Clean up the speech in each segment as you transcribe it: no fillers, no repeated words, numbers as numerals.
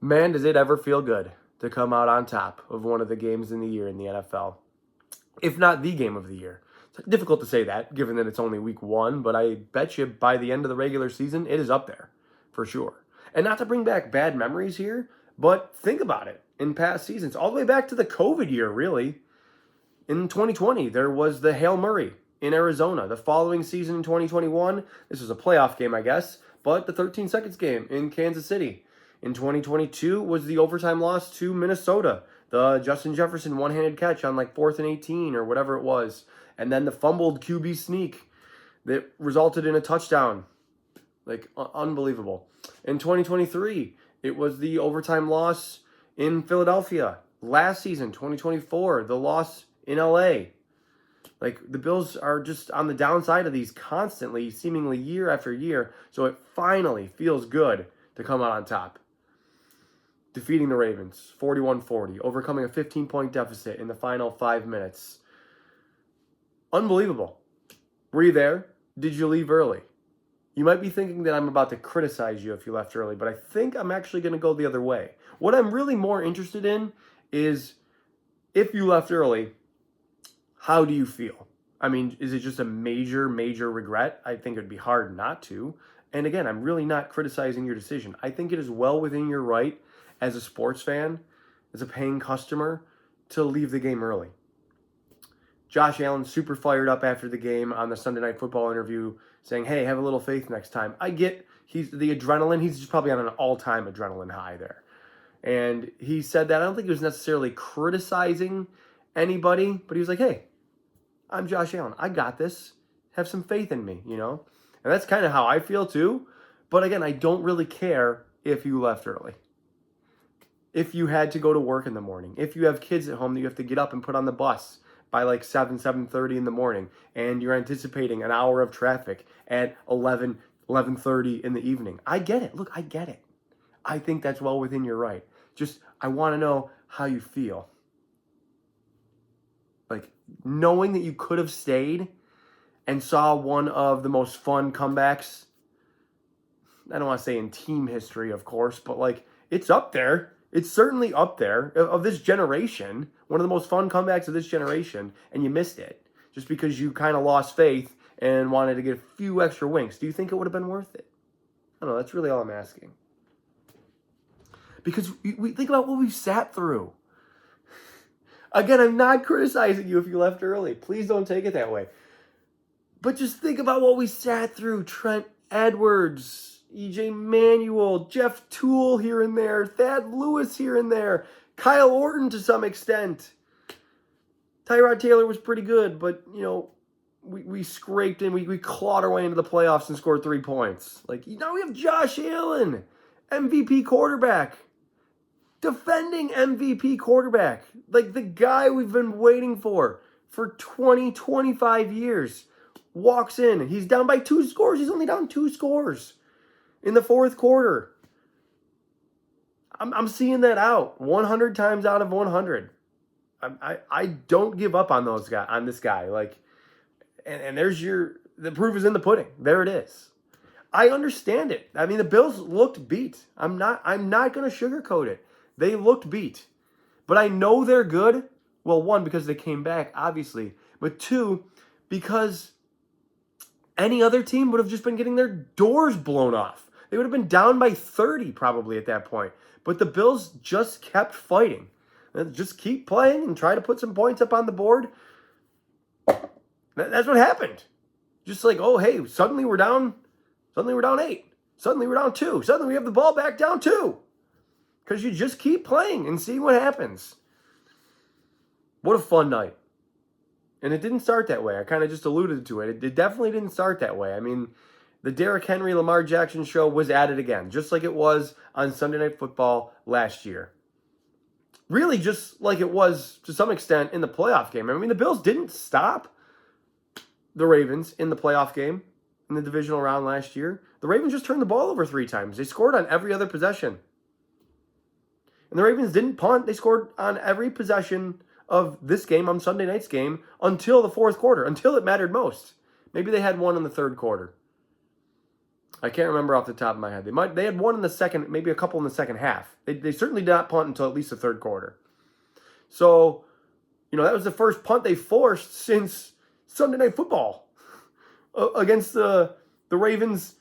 Man, does it ever feel good to come out on top of one of the games in the year in the NFL, if not the game of the year. It's difficult to say that, given that it's only week one, but I bet you by the end of the regular season, it is up there, for sure. And not to bring back bad memories here, but think about it. In past seasons, all the way back to the COVID year, really, in 2020, there was the Hail Murray in Arizona. The following season in 2021, this was a playoff game, I guess, but the 13 seconds game in Kansas City. In 2022 was the overtime loss to Minnesota. The Justin Jefferson one-handed catch on like 4th and 18 or whatever it was. And then the fumbled QB sneak that resulted in a touchdown. Like, unbelievable. In 2023, it was the overtime loss in Philadelphia. Last season, 2024, the loss in LA. Like, the Bills are just on the downside of these constantly, seemingly year after year. So it finally feels good to come out on top. Defeating the Ravens, 41-40, overcoming a 15-point deficit in the final 5 minutes. Unbelievable. Were you there? Did you leave early? You might be thinking that I'm about to criticize you if you left early, but I think I'm actually going to go the other way. What I'm really more interested in is, if you left early, how do you feel? I mean, is it just a major, major regret? I think it'd be hard not to. And again, I'm really not criticizing your decision. I think it is well within your right as a sports fan, as a paying customer, to leave the game early. Josh Allen super fired up after the game on the Sunday Night Football interview, saying, hey, have a little faith next time. I get he's the adrenaline. He's just probably on an all-time adrenaline high there. And he said that. I don't think he was necessarily criticizing anybody, but he was like, hey, I'm Josh Allen. I got this. Have some faith in me, you know? And that's kind of how I feel too. But again, I don't really care if you left early. If you had to go to work in the morning. If you have kids at home that you have to get up and put on the bus by like 7:30 in the morning, and you're anticipating an hour of traffic at 11:30 in the evening. I get it. Look, I get it. I think that's well within your right. Just, I want to know how you feel. Like, knowing that you could have stayed and saw one of the most fun comebacks, I don't want to say in team history, of course, but like, it's up there. It's certainly up there of this generation, one of the most fun comebacks of this generation, and you missed it just because you kind of lost faith and wanted to get a few extra winks. Do you think it would have been worth it? I don't know. That's really all I'm asking. Because we think about what we've sat through. Again, I'm not criticizing you if you left early. Please don't take it that way. But just think about what we sat through. Trent Edwards, EJ Manuel, Jeff Toole here and there, Thad Lewis here and there, Kyle Orton to some extent. Tyrod Taylor was pretty good, but, you know, we scraped in, we clawed our way into the playoffs and scored 3 points. Like, now we have Josh Allen, MVP quarterback, defending MVP quarterback, like the guy we've been waiting for 20, 25 years, walks in, and he's down by 2 scores. He's only down 2 scores in the 4th quarter. I'm seeing that out 100 times out of 100. I don't give up on this guy. Like, and there's the proof is in the pudding. There it is. I understand it. I mean, the Bills looked beat. I'm not going to sugarcoat it. They looked beat. But I know they're good. Well, 1, because they came back, obviously. But 2, because any other team would have just been getting their doors blown off. They would have been down by 30 probably at that point. But the Bills just kept fighting. Just keep playing and try to put some points up on the board. That's what happened. Just like, oh, hey, suddenly we're down 8. Suddenly we're down 2. Suddenly we have the ball back down 2. Because you just keep playing and see what happens. What a fun night. And it didn't start that way. I kind of just alluded to it. It definitely didn't start that way. I mean, the Derrick Henry, Lamar Jackson show was at it again, just like it was on Sunday Night Football last year. Really just like it was to some extent in the playoff game. I mean, the Bills didn't stop the Ravens in the playoff game in the divisional round last year. The Ravens just turned the ball over 3 times. They scored on every other possession. And the Ravens didn't punt. They scored on every possession of this game, on Sunday night's game, until the 4th quarter, until it mattered most. Maybe they had one in the 3rd quarter. I can't remember off the top of my head. They had one in the second, maybe a couple in the second half. They certainly did not punt until at least the third quarter. So, that was the first punt they forced since Sunday Night Football against the Ravens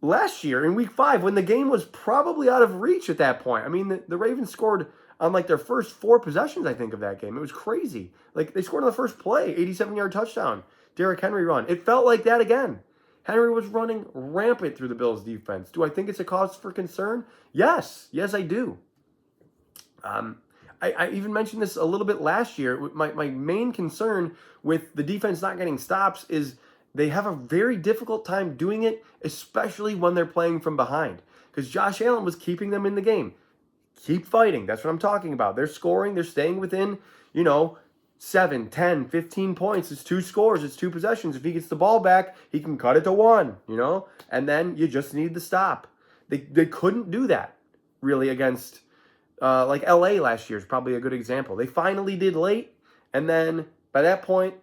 last year in week 5 when the game was probably out of reach at that point. I mean, the Ravens scored on like their first 4 possessions, I think, of that game. It was crazy. Like they scored on the first play, 87-yard touchdown, Derrick Henry run. It felt like that again. Henry was running rampant through the Bills' defense. Do I think it's a cause for concern? Yes. Yes, I do. I even mentioned this a little bit last year. My main concern with the defense not getting stops is they have a very difficult time doing it, especially when they're playing from behind. Because Josh Allen was keeping them in the game. Keep fighting. That's what I'm talking about. They're scoring. They're staying within, 7, 10, 15 points. It's 2 scores. It's 2 possessions. If he gets the ball back, he can cut it to 1, and then you just need the stop. They couldn't do that really against like LA last year is probably a good example. They finally did late, and then by that point,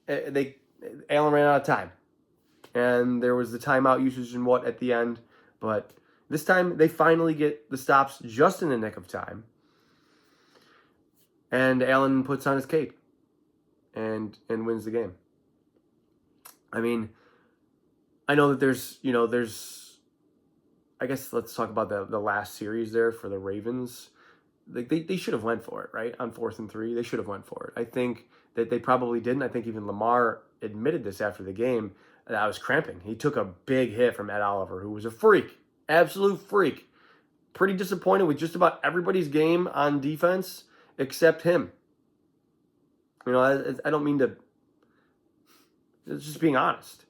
Allen ran out of time. And there was the timeout usage and at the end. But this time, they finally get the stops just in the nick of time. And Allen puts on his cape and wins the game. I mean, I know that there's, I guess let's talk about the last series there for the Ravens. They should have went for it, right? On 4th and 3, they should have went for it. I think that they probably didn't. I think even Lamar admitted this after the game. That I was cramping. He took a big hit from Ed Oliver, who was a freak, absolute freak. Pretty disappointed with just about everybody's game on defense except him. I don't mean to. It's just being honest.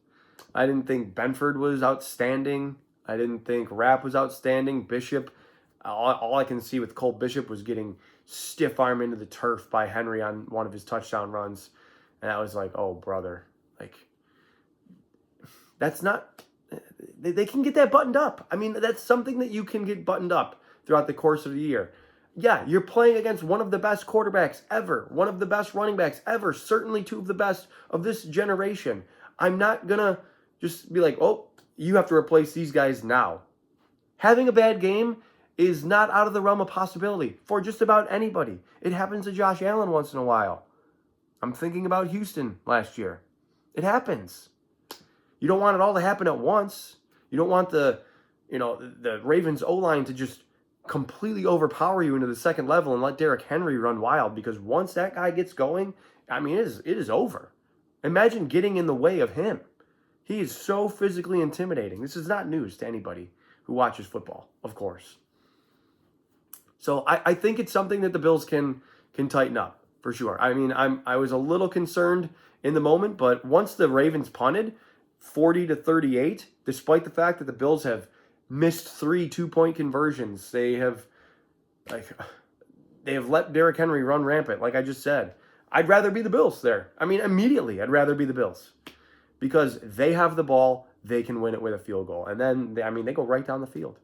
I didn't think Benford was outstanding. I didn't think Rapp was outstanding. Bishop, all I can see with Cole Bishop was getting stiff arm into the turf by Henry on one of his touchdown runs. And I was like, oh, brother. Like, that's not... They can get that buttoned up. I mean, that's something that you can get buttoned up throughout the course of the year. Yeah, you're playing against one of the best quarterbacks ever, one of the best running backs ever, certainly 2 of the best of this generation. I'm not going to just be like, oh, you have to replace these guys now. Having a bad game is not out of the realm of possibility for just about anybody. It happens to Josh Allen once in a while. I'm thinking about Houston last year. It happens. You don't want it all to happen at once. You don't want the Ravens O-line to just completely overpower you into the second level and let Derrick Henry run wild, because once that guy gets going, I mean, it is over. Imagine getting in the way of him. He is so physically intimidating. This is not news to anybody who watches football, of course. So I think it's something that the Bills can tighten up, for sure. I mean, I was a little concerned in the moment, but once the Ravens punted 40-38, despite the fact that the Bills have missed 3 2-point conversions, they have let Derrick Henry run rampant, like I just said. I'd rather be the Bills there. I mean, immediately, I'd rather be the Bills. Because they have the ball, they can win it with a field goal. And then, they go right down the field.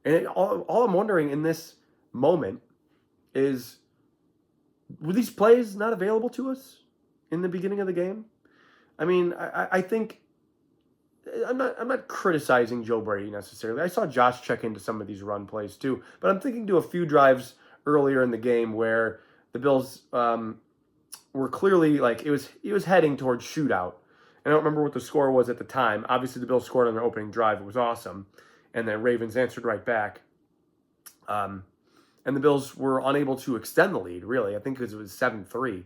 And all I'm wondering in this moment is, were these plays not available to us in the beginning of the game? I mean, I think, I'm not criticizing Joe Brady necessarily. I saw Josh check into some of these run plays too. But I'm thinking to a few drives earlier in the game where the Bills were clearly, like, it was heading towards shootout. I don't remember what the score was at the time. Obviously, the Bills scored on their opening drive. It was awesome. And the Ravens answered right back. And the Bills were unable to extend the lead, really. I think because it was 7-3.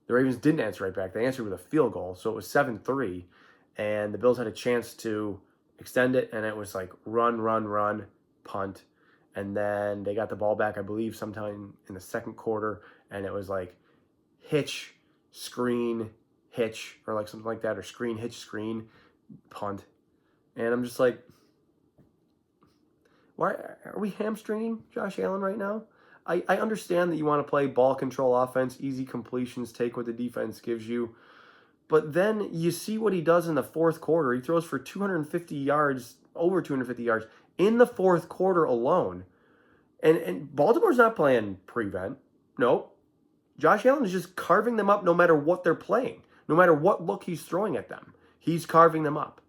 The Ravens didn't answer right back. They answered with a field goal. So it was 7-3. And the Bills had a chance to extend it. And it was like run, punt. And then they got the ball back, I believe, sometime in the second quarter. And it was like hitch, screen, hitch, or like something like that, or screen, hitch, screen, punt. And I'm just like, why are we hamstringing Josh Allen right now? I understand that you want to play ball control offense, easy completions, take what the defense gives you. But then you see what he does in the fourth quarter. He throws for 250 yards, over 250 yards, in the fourth quarter alone. And Baltimore's not playing prevent. Nope. Josh Allen is just carving them up no matter what they're playing. No matter what look he's throwing at them, he's carving them up.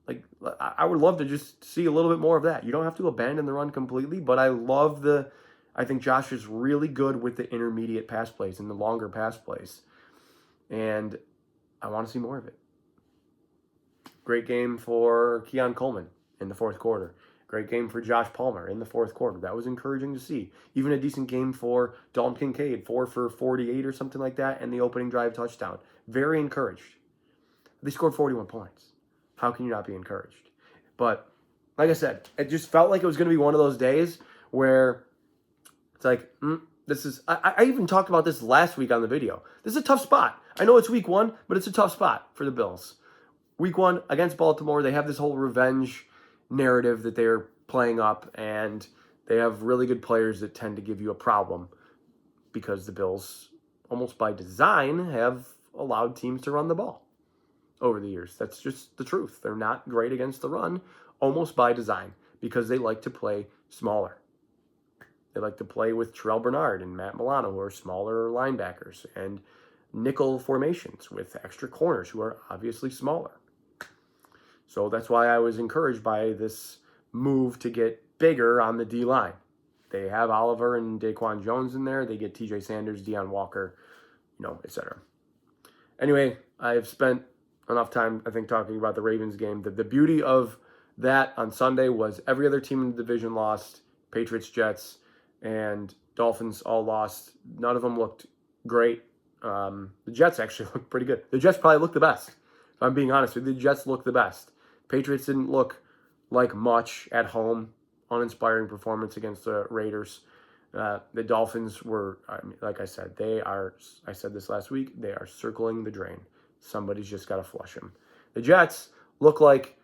Like, I would love to just see a little bit more of that. You don't have to abandon the run completely, but I think Josh is really good with the intermediate pass plays and the longer pass plays. And I want to see more of it. Great game for Keon Coleman in the fourth quarter. Great game for Josh Palmer in the fourth quarter. That was encouraging to see. Even a decent game for Dalton Kincaid, 4 for 48 or something like that, and the opening drive touchdown. Very encouraged. They scored 41 points. How can you not be encouraged? But like I said, it just felt like it was going to be one of those days where it's like, this is, I even talked about this last week on the video. This is a tough spot. I know it's week 1, but it's a tough spot for the Bills. Week 1 against Baltimore, they have this whole revenge narrative that they're playing up, and they have really good players that tend to give you a problem because the Bills, almost by design, have allowed teams to run the ball over the years. That's just the truth. They're not great against the run, almost by design, because they like to play smaller. They like to play with Terrell Bernard and Matt Milano, who are smaller linebackers, and nickel formations with extra corners who are obviously smaller. So that's why I was encouraged by this move to get bigger on the D-line. They have Oliver and Daquan Jones in there. They get TJ Sanders, Deion Walker, etc. Anyway, I've spent enough time, I think, talking about the Ravens game. The beauty of that on Sunday was every other team in the division lost. Patriots, Jets, and Dolphins all lost. None of them looked great. The Jets actually looked pretty good. The Jets probably looked the best. If I'm being honest with you, the Jets looked the best. Patriots didn't look like much at home. Uninspiring performance against the Raiders. The Dolphins were, like I said, I said this last week, they are circling the drain. Somebody's just got to flush them. The Jets look like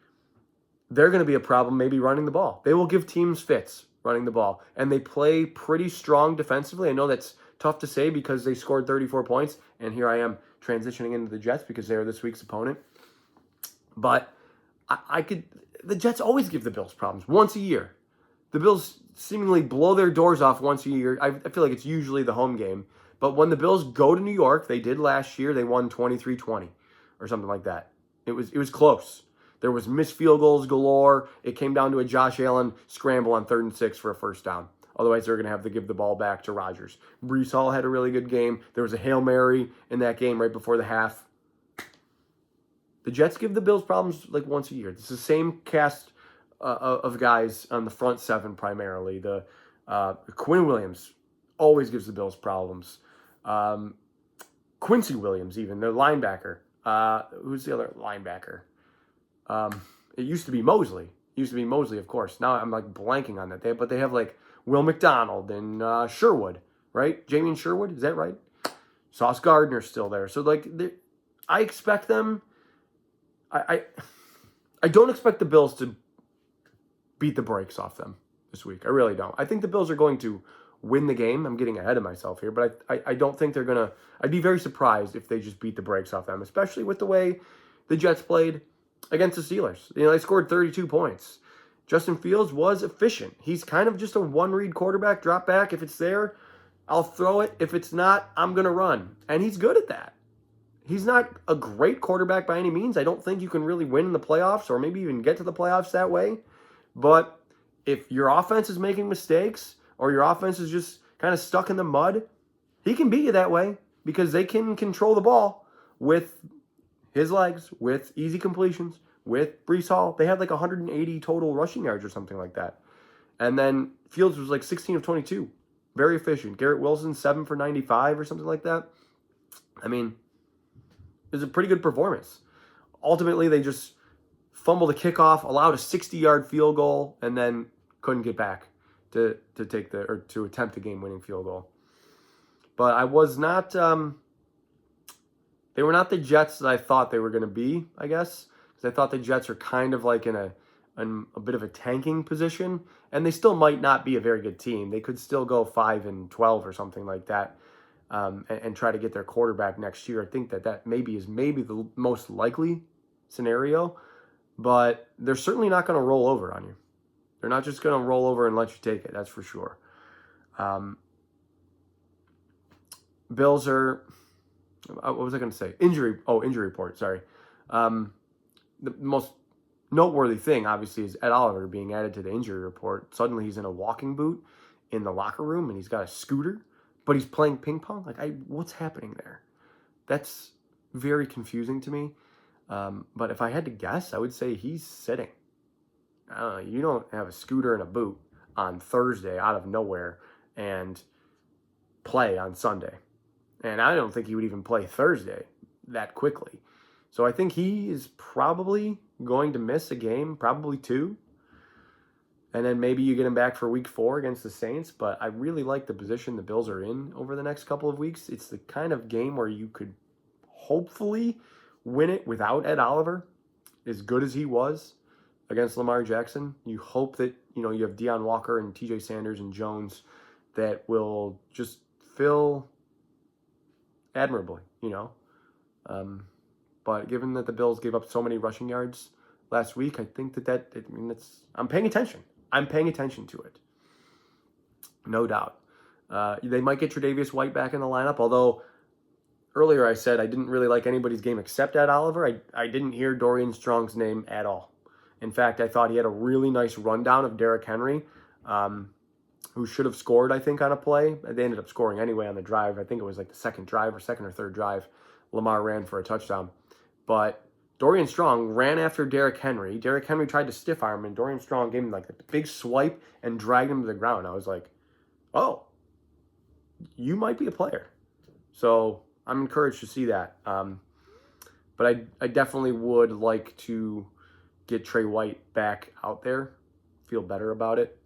they're going to be a problem maybe running the ball. They will give teams fits running the ball. And they play pretty strong defensively. I know that's tough to say because they scored 34 points. And here I am transitioning into the Jets because they are this week's opponent. But the Jets always give the Bills problems once a year. The Bills seemingly blow their doors off once a year. I feel like it's usually the home game. But when the Bills go to New York, they did last year, they won 23-20 or something like that. It was close. There was missed field goals galore. It came down to a Josh Allen scramble on 3rd and 6 for a first down. Otherwise, they're going to have to give the ball back to Rodgers. Breece Hall had a really good game. There was a Hail Mary in that game right before the half. The Jets give the Bills problems like once a year. It's the same cast of guys on the front seven primarily. The Quinn Williams always gives the Bills problems. Quincy Williams, even, the linebacker. Who's the other linebacker? It used to be Mosley. Of course. Now I'm like blanking on that. But they have like Will McDonald and Sherwood, right? Jamie Sherwood, is that right? Sauce Gardner's still there. So like, I expect them. I don't expect the Bills to beat the brakes off them this week. I really don't. I think the Bills are going to win the game. I'm getting ahead of myself here, but I don't think they're going to. I'd be very surprised if they just beat the brakes off them, especially with the way the Jets played against the Steelers. They scored 32 points. Justin Fields was efficient. He's kind of just a one-read quarterback, drop back. If it's there, I'll throw it. If it's not, I'm going to run. And he's good at that. He's not a great quarterback by any means. I don't think you can really win in the playoffs or maybe even get to the playoffs that way. But if your offense is making mistakes or your offense is just kind of stuck in the mud, he can beat you that way because they can control the ball with his legs, with easy completions, with Breece Hall. They had like 180 total rushing yards or something like that. And then Fields was like 16 of 22. Very efficient. Garrett Wilson, 7 for 95 or something like that. I mean, it was a pretty good performance. Ultimately, they just fumbled a kickoff, allowed a 60-yard field goal, and then couldn't get back to attempt the game-winning field goal. But I was not. They were not the Jets that I thought they were going to be, I guess, because I thought the Jets are kind of like in a bit of a tanking position, and they still might not be a very good team. They could still go 5-12 or something like that. And try to get their quarterback next year. I think that maybe is the most likely scenario, but they're certainly not going to roll over on you. They're not just going to roll over and let you take it. That's for sure. Bills are. What was I going to say? Injury report. Sorry. The most noteworthy thing, obviously, is Ed Oliver being added to the injury report. Suddenly he's in a walking boot in the locker room, and he's got a scooter, but he's playing ping pong. What's happening there? That's very confusing to me. But if I had to guess, I would say he's sitting. You don't have a scooter and a boot on Thursday out of nowhere and play on Sunday. And I don't think he would even play Thursday that quickly. So I think he is probably going to miss a game, probably 2. And then maybe you get him back for week 4 against the Saints. But I really like the position the Bills are in over the next couple of weeks. It's the kind of game where you could hopefully win it without Ed Oliver, as good as he was against Lamar Jackson. You hope that, you have Deion Walker and TJ Sanders and Jones that will just fill admirably, But given that the Bills gave up so many rushing yards last week, I think I'm paying attention. I'm paying attention to it. No doubt. They might get Tre'Davious White back in the lineup, although earlier I said I didn't really like anybody's game except Ed Oliver. I didn't hear Dorian Strong's name at all. In fact, I thought he had a really nice rundown of Derrick Henry, who should have scored, I think, on a play. They ended up scoring anyway on the drive. I think it was like the second or third drive. Lamar ran for a touchdown. But Dorian Strong ran after Derrick Henry. Derrick Henry tried to stiff arm, and Dorian Strong gave him like a big swipe and dragged him to the ground. I was like, oh, you might be a player. So I'm encouraged to see that. But I definitely would like to get Trey White back out there, feel better about it.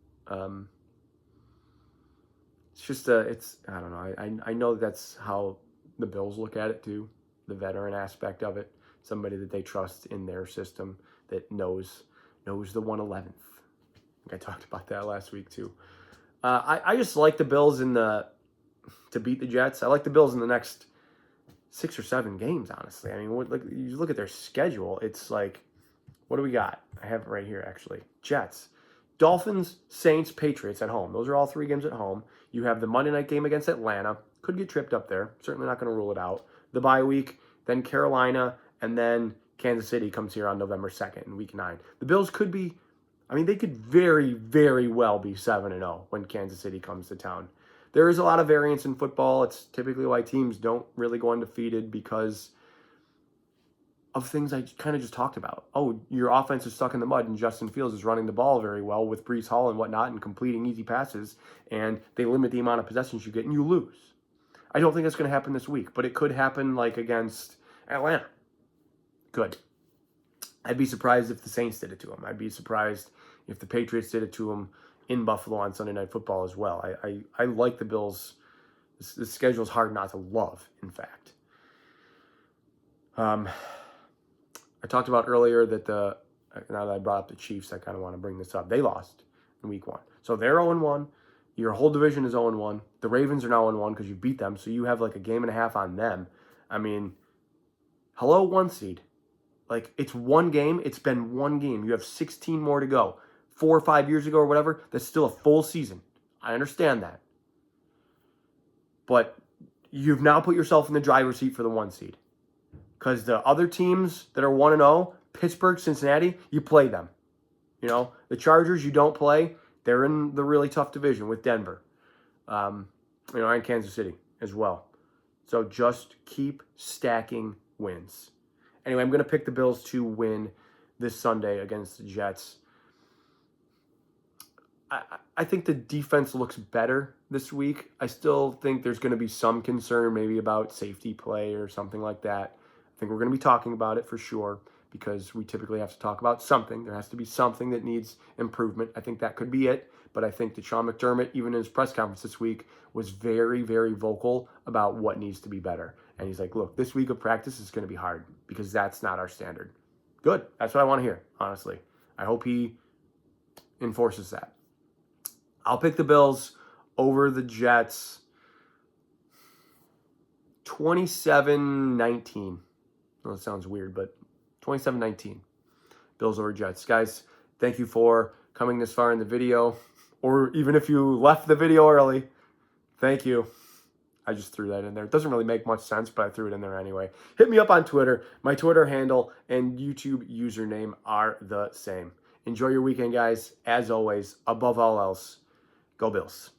It's just I don't know. I know that's how the Bills look at it too, the veteran aspect of it. Somebody that they trust in their system that knows the 111th. I think I talked about that last week too. I just like the Bills to beat the Jets. I like the Bills in the next 6 or 7 games, honestly. I mean, you look at their schedule, it's like, what do we got? I have it right here, actually. Jets, Dolphins, Saints, Patriots at home. Those are all 3 games at home. You have the Monday night game against Atlanta. Could get tripped up there. Certainly not going to rule it out. The bye week, then Carolina, and then Kansas City comes here on November 2nd in week 9. The Bills could be, they could very, very well be 7-0 when Kansas City comes to town. There is a lot of variance in football. It's typically why teams don't really go undefeated because of things I kind of just talked about. Oh, your offense is stuck in the mud and Justin Fields is running the ball very well with Breece Hall and whatnot and completing easy passes, and they limit the amount of possessions you get and you lose. I don't think that's going to happen this week, but it could happen like against Atlanta. Good. I'd be surprised if the Saints did it to them. I'd be surprised if the Patriots did it to them in Buffalo on Sunday Night Football as well. I like the Bills. The schedule is hard not to love, in fact. I talked about earlier that now that I brought up the Chiefs, I kind of want to bring this up. They lost in week 1. So they're 0-1. Your whole division is 0-1. The Ravens are now 0-1 because you beat them, so you have like a game and a half on them. I mean, hello, 1 seed. Like, it's one game. It's been one game. You have 16 more to go. 4 or 5 years ago or whatever, that's still a full season. I understand that. But you've now put yourself in the driver's seat for the 1 seed. Because the other teams that are 1-0, Pittsburgh, Cincinnati, you play them. The Chargers, you don't play. They're in the really tough division with Denver. And Kansas City as well. So just keep stacking wins. Anyway, I'm going to pick the Bills to win this Sunday against the Jets. I think the defense looks better this week. I still think there's going to be some concern maybe about safety play or something like that. I think we're going to be talking about it for sure because we typically have to talk about something. There has to be something that needs improvement. I think that could be it. But I think that Sean McDermott, even in his press conference this week, was very, very vocal about what needs to be better. And he's like, look, this week of practice is going to be hard because that's not our standard. Good. That's what I want to hear, honestly. I hope he enforces that. I'll pick the Bills over the Jets 27-19. Well, that sounds weird, but 27-19. Bills over Jets. Guys, thank you for coming this far in the video. Or even if you left the video early, thank you. I just threw that in there. It doesn't really make much sense, but I threw it in there anyway. Hit me up on Twitter. My Twitter handle and YouTube username are the same. Enjoy your weekend, guys. As always, above all else, go Bills.